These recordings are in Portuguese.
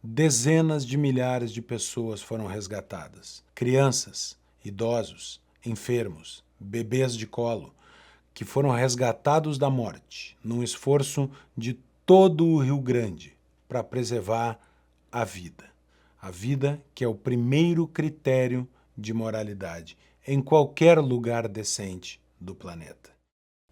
dezenas de milhares de pessoas foram resgatadas. Crianças, idosos, enfermos, bebês de colo, que foram resgatados da morte, num esforço de todo o Rio Grande para preservar a vida. A vida que é o primeiro critério de moralidade em qualquer lugar decente do planeta.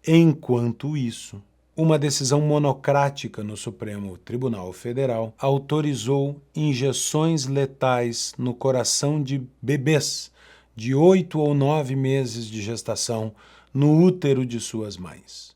Enquanto isso, uma decisão monocrática no Supremo Tribunal Federal autorizou injeções letais no coração de bebês de 8 ou 9 meses de gestação no útero de suas mães.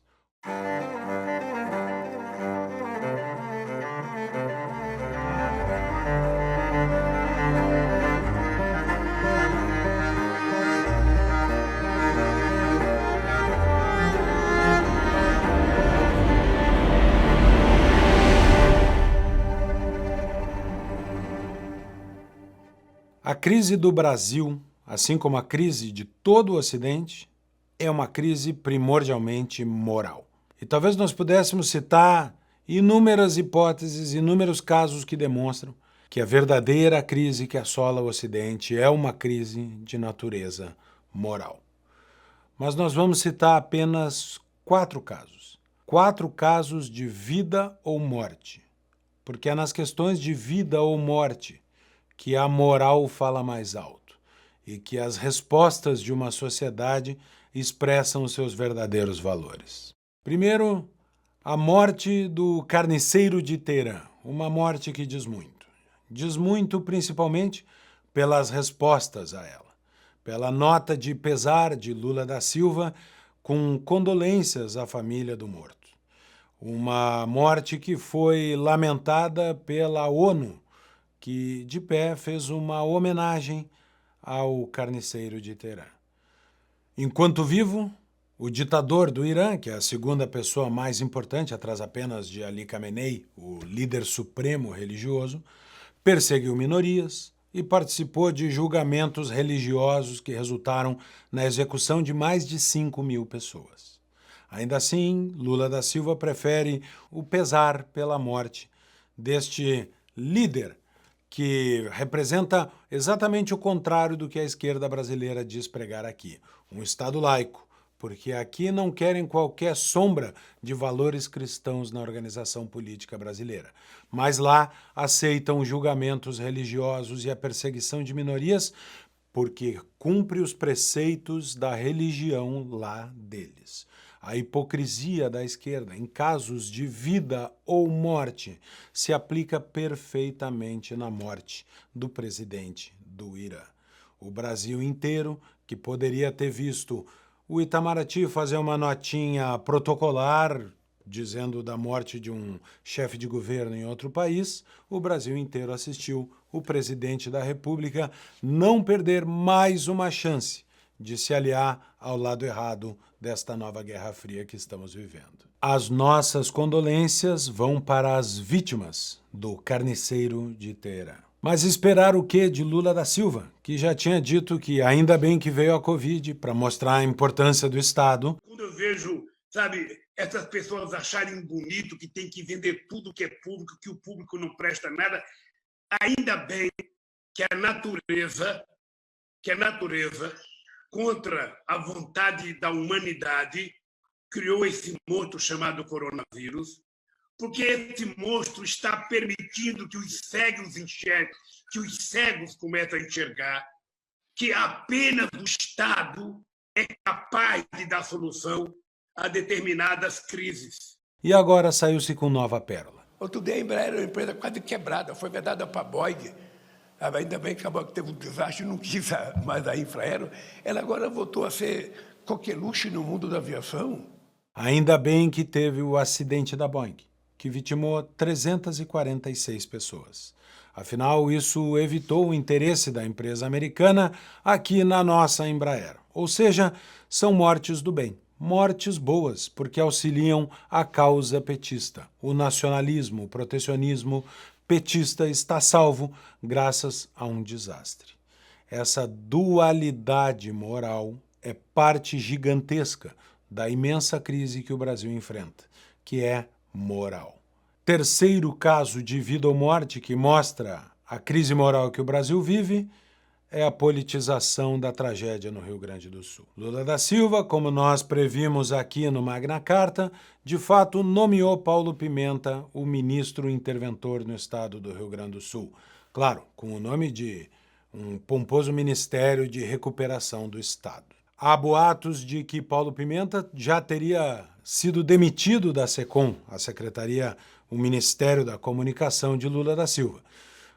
A crise do Brasil, assim como a crise de todo o Ocidente, é uma crise primordialmente moral. E talvez nós pudéssemos citar inúmeras hipóteses, inúmeros casos que demonstram que a verdadeira crise que assola o Ocidente é uma crise de natureza moral. Mas nós vamos citar apenas 4 casos. 4 casos de vida ou morte. Porque é nas questões de vida ou morte que a moral fala mais alto e que as respostas de uma sociedade expressam os seus verdadeiros valores. Primeiro, a morte do carniceiro de Teherã, uma morte que diz muito. Diz muito principalmente pelas respostas a ela, pela nota de pesar de Lula da Silva com condolências à família do morto. Uma morte que foi lamentada pela ONU, que de pé fez uma homenagem ao carniceiro de Teherã. Enquanto vivo, o ditador do Irã, que é a segunda pessoa mais importante, atrás apenas de Ali Khamenei, o líder supremo religioso, perseguiu minorias e participou de julgamentos religiosos que resultaram na execução de mais de 5.000 pessoas. Ainda assim, Lula da Silva prefere o pesar pela morte deste líder que representa exatamente o contrário do que a esquerda brasileira diz pregar aqui. Um Estado laico, porque aqui não querem qualquer sombra de valores cristãos na organização política brasileira. Mas lá aceitam julgamentos religiosos e a perseguição de minorias porque cumpre os preceitos da religião lá deles. A hipocrisia da esquerda, em casos de vida ou morte, se aplica perfeitamente na morte do presidente do Irã. O Brasil inteiro, que poderia ter visto o Itamaraty fazer uma notinha protocolar dizendo da morte de um chefe de governo em outro país, o Brasil inteiro assistiu o presidente da República não perder mais uma chance de se aliar ao lado errado desta nova Guerra Fria que estamos vivendo. As nossas condolências vão para as vítimas do carniceiro de Teherã. Mas esperar o quê de Lula da Silva, que já tinha dito que ainda bem que veio a Covid para mostrar a importância do Estado. Quando eu vejo, sabe, essas pessoas acharem bonito que tem que vender tudo que é público, que o público não presta nada, ainda bem que a natureza, contra a vontade da humanidade, criou esse monstro chamado coronavírus, porque esse monstro está permitindo que os cegos enxerguem, que os cegos comecem a enxergar, que apenas o Estado é capaz de dar solução a determinadas crises. E agora saiu-se com nova pérola. Outro dia a Embraer era uma empresa quase quebrada, foi vendada para a Boeing. Ainda bem que acabou que teve um desastre, não quis mais a Infraero. Ela agora voltou a ser coqueluche no mundo da aviação. Ainda bem que teve o acidente da Boeing, que vitimou 346 pessoas. Afinal, isso evitou o interesse da empresa americana aqui na nossa Embraer. Ou seja, são mortes do bem. Mortes boas, porque auxiliam a causa petista. O nacionalismo, o protecionismo petista está salvo graças a um desastre. Essa dualidade moral é parte gigantesca da imensa crise que o Brasil enfrenta, que é moral. terceiro caso de vida ou morte que mostra a crise moral que o Brasil vive é a politização da tragédia no Rio Grande do Sul. Lula da Silva, como nós previmos aqui no Magna Carta, de fato nomeou Paulo Pimenta o ministro interventor no estado do Rio Grande do Sul. Claro, com o nome de um pomposo Ministério de Recuperação do Estado. Há boatos de que Paulo Pimenta já teria sido demitido da SECOM, a Secretaria, o Ministério da Comunicação de Lula da Silva.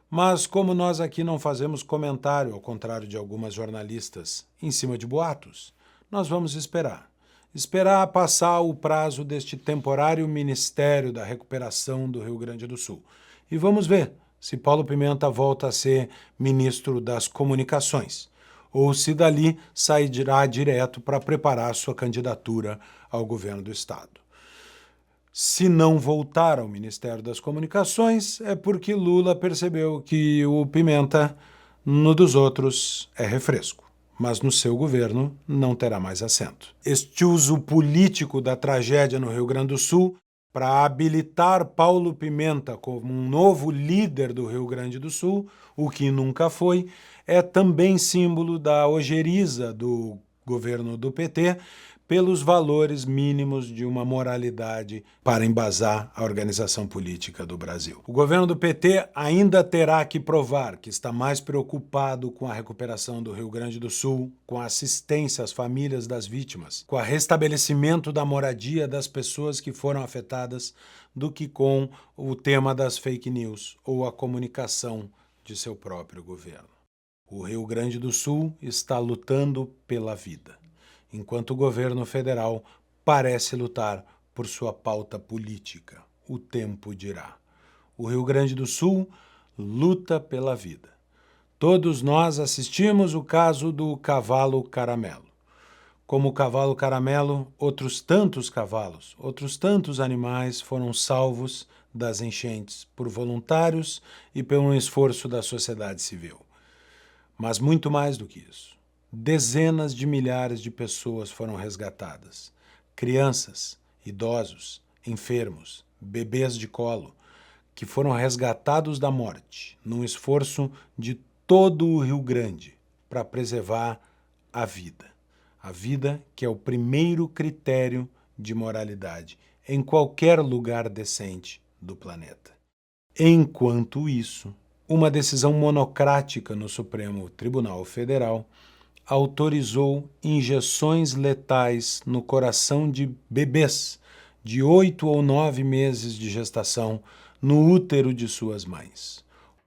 Mas como nós aqui não fazemos comentário, ao contrário de algumas jornalistas, em cima de boatos, nós vamos esperar. Esperar passar o prazo deste temporário Ministério da Recuperação do Rio Grande do Sul. E vamos ver se Paulo Pimenta volta a ser ministro das Comunicações, ou se dali sairá direto para preparar sua candidatura ao governo do Estado. Se não voltar ao Ministério das Comunicações, é porque Lula percebeu que o Pimenta, no dos outros, é refresco, mas no seu governo não terá mais assento. Este uso político da tragédia no Rio Grande do Sul para habilitar Paulo Pimenta como um novo líder do Rio Grande do Sul, o que nunca foi, é também símbolo da ojeriza do governo do PT pelos valores mínimos de uma moralidade para embasar a organização política do Brasil. O governo do PT ainda terá que provar que está mais preocupado com a recuperação do Rio Grande do Sul, com a assistência às famílias das vítimas, com o restabelecimento da moradia das pessoas que foram afetadas, do que com o tema das fake news ou a comunicação de seu próprio governo. O Rio Grande do Sul está lutando pela vida, enquanto o governo federal parece lutar por sua pauta política. O tempo dirá. O Rio Grande do Sul luta pela vida. Todos nós assistimos o caso do cavalo caramelo. Como o cavalo caramelo, outros tantos cavalos, outros tantos animais foram salvos das enchentes por voluntários e por um esforço da sociedade civil. Mas muito mais do que isso. Dezenas de milhares de pessoas foram resgatadas. Crianças, idosos, enfermos, bebês de colo, que foram resgatados da morte, num esforço de todo o Rio Grande para preservar a vida. A vida que é o primeiro critério de moralidade em qualquer lugar decente do planeta. Enquanto isso, uma decisão monocrática no Supremo Tribunal Federal autorizou injeções letais no coração de bebês de 8 ou 9 meses de gestação no útero de suas mães.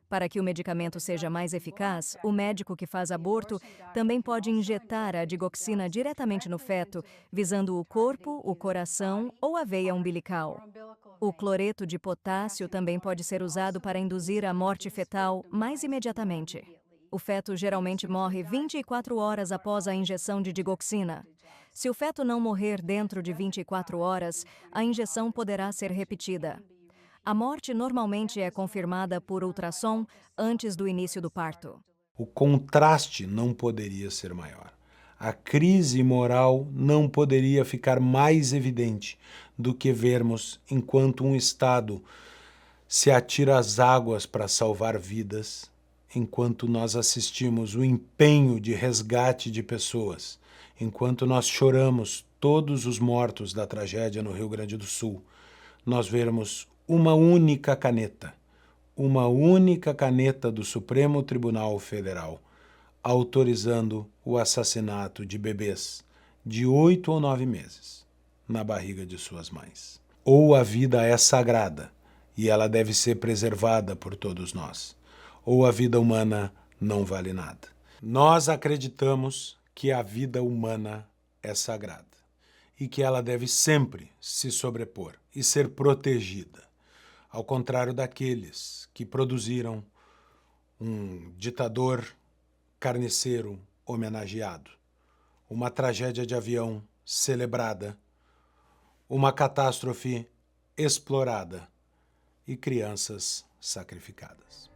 Para que o medicamento seja mais eficaz, o médico que faz aborto também pode injetar a digoxina diretamente no feto, visando o corpo, o coração ou a veia umbilical. O cloreto de potássio também pode ser usado para induzir a morte fetal mais imediatamente. O feto geralmente morre 24 horas após a injeção de digoxina. Se o feto não morrer dentro de 24 horas, a injeção poderá ser repetida. A morte normalmente é confirmada por ultrassom antes do início do parto. O contraste não poderia ser maior. A crise moral não poderia ficar mais evidente do que vermos enquanto um Estado se atira às águas para salvar vidas, enquanto nós assistimos o empenho de resgate de pessoas, enquanto nós choramos todos os mortos da tragédia no Rio Grande do Sul, nós vemos uma única caneta do Supremo Tribunal Federal autorizando o assassinato de bebês de 8 ou 9 meses na barriga de suas mães. Ou a vida é sagrada e ela deve ser preservada por todos nós, ou a vida humana não vale nada. Nós acreditamos que a vida humana é sagrada e que ela deve sempre se sobrepor e ser protegida, ao contrário daqueles que produziram um ditador carniceiro homenageado, uma tragédia de avião celebrada, uma catástrofe explorada e crianças sacrificadas.